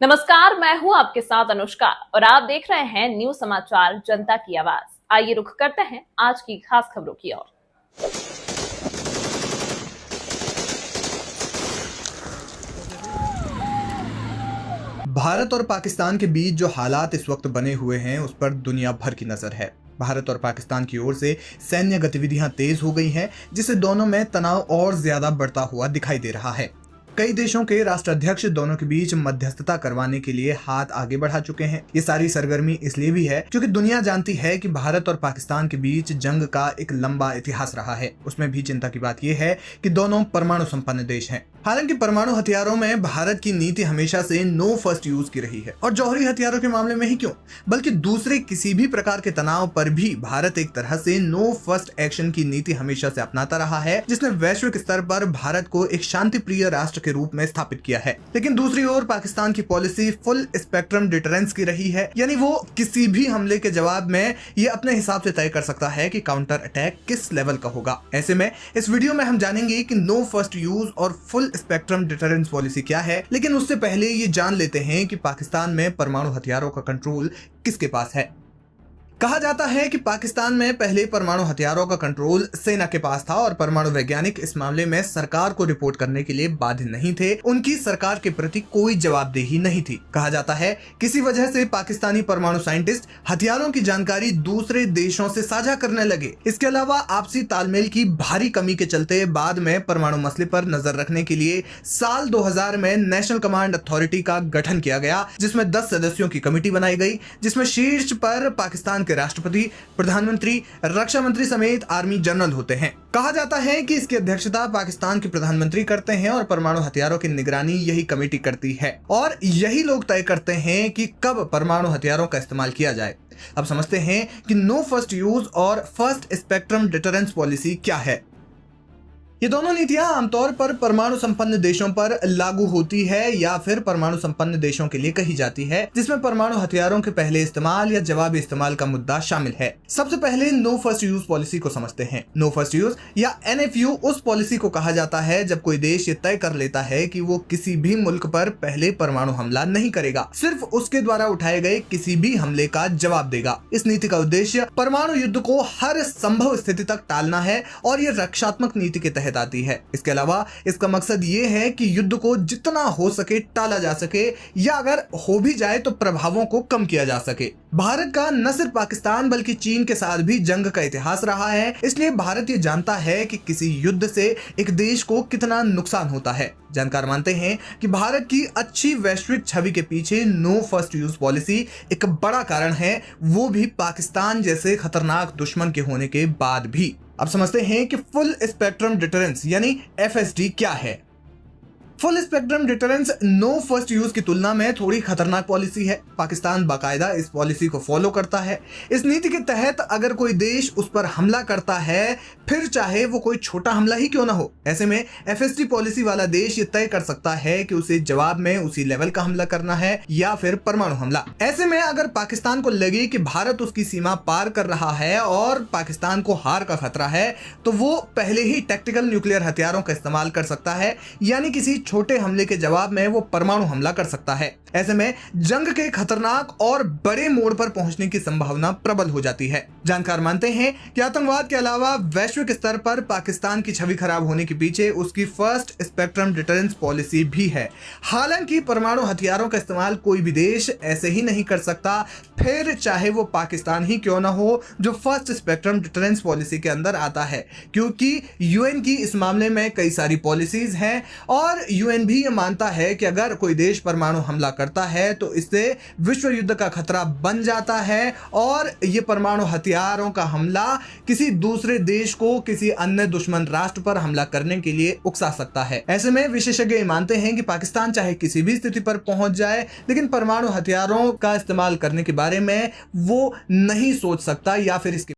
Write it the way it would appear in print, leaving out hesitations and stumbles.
नमस्कार, मैं हूं आपके साथ अनुष्का और आप देख रहे हैं न्यूज समाचार जनता की आवाज। आइए रुख करते हैं आज की खास खबरों की ओर। भारत और पाकिस्तान के बीच जो हालात इस वक्त बने हुए हैं उस पर दुनिया भर की नजर है। भारत और पाकिस्तान की ओर से सैन्य गतिविधियां तेज हो गई हैं, जिससे दोनों में तनाव और ज्यादा बढ़ता हुआ दिखाई दे रहा है। कई देशों के राष्ट्राध्यक्ष दोनों के बीच मध्यस्थता करवाने के लिए हाथ आगे बढ़ा चुके हैं। ये सारी सरगर्मी इसलिए भी है क्योंकि दुनिया जानती है कि भारत और पाकिस्तान के बीच जंग का एक लंबा इतिहास रहा है। उसमें भी चिंता की बात यह है कि दोनों परमाणु संपन्न देश हैं। हालांकि परमाणु हथियारों में भारत की नीति हमेशा से नो फर्स्ट यूज की रही है, और जौहरी हथियारों के मामले में ही क्यों, बल्कि दूसरे किसी भी प्रकार के तनाव पर भी भारत एक तरह से नो फर्स्ट एक्शन की नीति हमेशा से अपनाता रहा है, जिसने वैश्विक स्तर पर भारत को एक शांति प्रिय राष्ट्र के रूप में स्थापित किया है। लेकिन दूसरी ओर पाकिस्तान की पॉलिसी फुल स्पेक्ट्रम डिटरेंस की रही है, यानी वो किसी भी हमले के जवाब में ये अपने हिसाब से तय कर सकता है कि काउंटर अटैक किस लेवल का होगा। ऐसे में इस वीडियो में हम जानेंगे कि नो फर्स्ट यूज और फुल स्पेक्ट्रम डिटरेंस पॉलिसी क्या है, लेकिन उससे पहले ये जान लेते हैं कि पाकिस्तान में परमाणु हथियारों का कंट्रोल किसके पास है। कहा जाता है कि पाकिस्तान में पहले परमाणु हथियारों का कंट्रोल सेना के पास था और परमाणु वैज्ञानिक इस मामले में सरकार को रिपोर्ट करने के लिए बाध्य नहीं थे। उनकी सरकार के प्रति कोई जवाबदेही नहीं थी। कहा जाता है किसी वजह से पाकिस्तानी परमाणु साइंटिस्ट हथियारों की जानकारी दूसरे देशों से साझा करने लगे। इसके अलावा आपसी तालमेल की भारी कमी के चलते बाद में परमाणु मसले पर नजर रखने के लिए साल 2000 में नेशनल कमांड अथॉरिटी का गठन किया गया, जिसमें 10 सदस्यों की कमेटी बनाई गई, जिसमें शीर्ष पर पाकिस्तान के राष्ट्रपति, प्रधानमंत्री, रक्षा मंत्री समेत आर्मी जनरल होते हैं। कहा जाता है कि इसकी अध्यक्षता पाकिस्तान के प्रधानमंत्री करते हैं और परमाणु हथियारों की निगरानी यही कमेटी करती है, और यही लोग तय करते हैं कि कब परमाणु हथियारों का इस्तेमाल किया जाए। अब समझते हैं कि नो फर्स्ट यूज और फर्स्ट स्पेक्ट्रम डिटरेंस पॉलिसी क्या है। ये दोनों नीतियां आमतौर पर परमाणु संपन्न देशों पर लागू होती है या फिर परमाणु संपन्न देशों के लिए कही जाती है, जिसमें परमाणु हथियारों के पहले इस्तेमाल या जवाबी इस्तेमाल का मुद्दा शामिल है। सबसे पहले नो फर्स्ट यूज पॉलिसी को समझते हैं। नो फर्स्ट यूज या NFU उस पॉलिसी को कहा जाता है जब कोई देश ये तय कर लेता है कि वो किसी भी मुल्क पर पहले परमाणु हमला नहीं करेगा, सिर्फ उसके द्वारा उठाए गए किसी भी हमले का जवाब देगा। इस नीति का उद्देश्य परमाणु युद्ध को हर संभव स्थिति तक टालना है और ये रक्षात्मक नीति के तहत आती है। इसके अलावा इसका मकसद ये है कि युद्ध को जितना हो सके टाला जा सके, या अगर हो भी जाए तो प्रभावों को कम किया जा सके। भारत का न सिर्फ पाकिस्तान बल्कि चीन के साथ भी जंग का इतिहास रहा है, इसलिए भारत ये जानता है कि किसी युद्ध से एक देश को कितना नुकसान होता है। जानकार मानते हैं कि भारत की अच्छी वैश्विक छवि के पीछे नो फर्स्ट यूज पॉलिसी एक बड़ा कारण है, वो भी पाकिस्तान जैसे खतरनाक दुश्मन के होने के बाद भी। अब समझते हैं कि फुल स्पेक्ट्रम डिटरेंस यानी FSD क्या है। Full spectrum deterrence no first use की तुलना में थोड़ी खतरनाक पॉलिसी है। पाकिस्तान बाकायदा इस पॉलिसी को फॉलो करता है। इस नीति के तहत अगर कोई देश उस पर हमला करता है, फिर चाहे वो कोई छोटा हमला ही क्यों ना हो, ऐसे में FSD पॉलिसी वाला देश ये तय कर सकता है कि उसे जवाब में उसी लेवल का हमला करना है या फिर परमाणु हमला। ऐसे में अगर पाकिस्तान को लगे कि भारत उसकी सीमा पार कर रहा है और पाकिस्तान को हार का खतरा है, तो वो पहले ही टैक्टिकल न्यूक्लियर हथियारों का इस्तेमाल कर सकता है, यानी किसी छोटे हमले के जवाब में वो परमाणु हमला कर सकता है। ऐसे में जंग के खतरनाक और बड़े मोड़ पर पहुंचने की संभावना प्रबल हो जाती है। जानकार मानते हैं कि आतंकवाद के अलावा वैश्विक स्तर पर पाकिस्तान की छवि खराब होने के पीछे उसकी फर्स्ट स्पेक्ट्रम डिटरेंस पॉलिसी भी है। हालांकि परमाणु हथियारों का इस्तेमाल कोई भी देश ऐसे ही नहीं कर सकता, फिर चाहे वो पाकिस्तान ही क्यों ना हो जो फर्स्ट स्पेक्ट्रम डिटरेंस पॉलिसी के अंदर आता है, क्योंकि UN की इस मामले में कई सारी पॉलिसीज हैं और UN भी ये मानता है कि अगर कोई देश परमाणु हमला करता है तो इससे विश्व युद्ध का खतरा बन जाता है और ये परमाणु हथियारों का हमला किसी दूसरे देश को किसी अन्य दुश्मन राष्ट्र पर हमला करने के लिए उकसा सकता है। ऐसे में विशेषज्ञ मानते हैं कि पाकिस्तान चाहे किसी भी स्थिति पर पहुंच जाए, लेकिन परमाणु हथियारों का इस्तेमाल करने के बारे में वो नहीं सोच सकता या फिर इसके